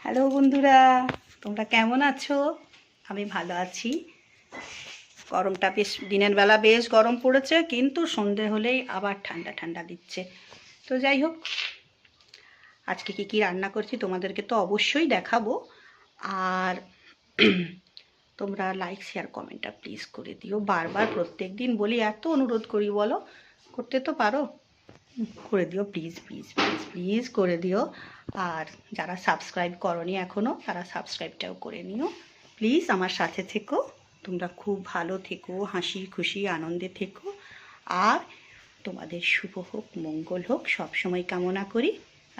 Hello বন্ধুরা, তোমরা কেমন আছো? আমি ভালো আছি। গরমটা বেশ, দিনের বেলা বেশ গরম পড়েছে, কিন্তু সন্ধে হলেই আবার ঠান্ডা ঠান্ডা দিচ্ছে। তো যাই হোক, আজকে কি রান্না করছি তোমাদেরকে তো অবশ্যই দেখাবো। আর তোমরা লাইক শেয়ার কমেন্টটা প্লিজ করে দিও। বারবার প্রত্যেক দিন বলি, এত অনুরোধ করি, বলো করতে তো পারো, করে দিও প্লিজ প্লিজ প্লিজ প্লিজ করে দিও। আর যারা সাবস্ক্রাইব করনি এখনও, তারা সাবস্ক্রাইবটাও করে নিও প্লিজ। আমার সাথে থেকো, তোমরা খুব ভালো থেকো, হাসি খুশি আনন্দে থেকো। আর তোমাদের শুভ হোক, মঙ্গল হোক, সবসময় কামনা করি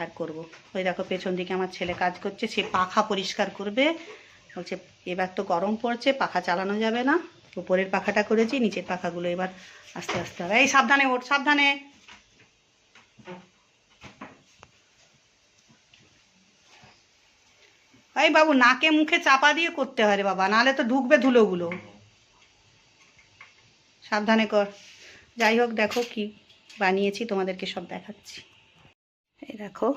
আর করব। ওই দেখো পেছন দিকে আমার ছেলে কাজ করছে, সে পাখা পরিষ্কার করবে। বলছে এবার তো গরম পড়ছে, পাখা চালানো যাবে না। উপরের পাখাটা করেছি, নিচের পাখাগুলো এবার আস্তে আস্তে হবে। এই সাবধানে ওঠ, সাবধানে। এই বাবু, নাকে মুখে চাপা দিয়ে করতে হয় রে বাবা, নাহলে তো ঢুকবে ধুলোগুলো। সাবধানে কর। যাই হোক, দেখো কি বানিয়েছি, তোমাদেরকে সব দেখাচ্ছি। এই দেখো,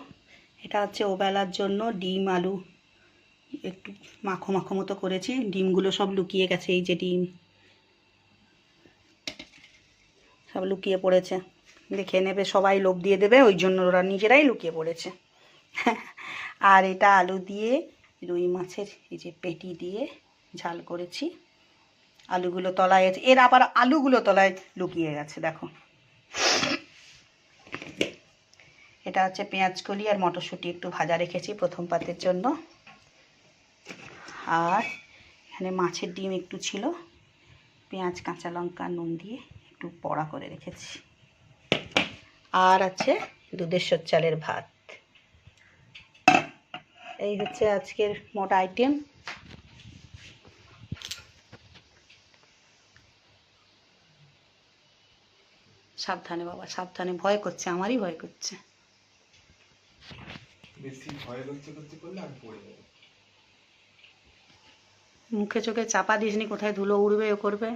এটা হচ্ছে ওবেলার জন্য ডিম আলু একটু মাখো মাখো মতো করেছি। ডিমগুলো সব লুকিয়ে গেছে, এই যে ডিম সব লুকিয়ে পড়েছে, দেখে নেবে সবাই, লোভ দিয়ে দেবে, ওই জন্য ওরা নিজেরাই লুকিয়ে পড়েছে। আর এটা আলু দিয়ে রুই মাছের এই যে পেটি দিয়ে ঝাল করেছি। আলুগুলো তলায় আছে, এর আবার আলুগুলো তলায় লুকিয়ে গেছে, দেখো। এটা হচ্ছে পেঁয়াজ কলি আর মটরশুঁটি একটু ভাজা রেখেছি প্রথম পাতের জন্য। আর এখানে মাছের ডিম একটু ছিল, পেঁয়াজ কাঁচা লঙ্কা নুন দিয়ে একটু বড়া করে রেখেছি। আর আছে দুধেশ্বর চালের ভাত। এই হচ্ছে আজকের মোট আইটেম। সাবধানে বাবা, সাবধানে, ভয় করছে, আমারই ভয় করছে। মুখে চোখে চাপা দিসনি, কোথায় ধুলো উড়বে ও করবে।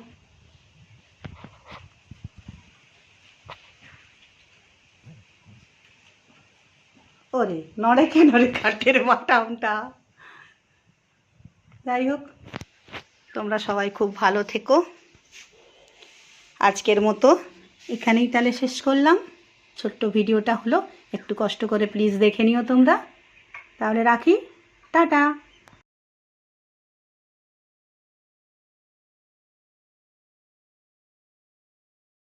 ওরে নড়ে কে নড়ে কাঠের বাটামটা। যাই হোক, তোমরা সবাই খুব ভালো থেকো। আজকের মতো এখানেই তাহলে শেষ করলাম। ছোট্ট ভিডিওটা হলো, একটু কষ্ট করে প্লিজ দেখে নিও তোমরা। তাহলে রাখি, টাটা।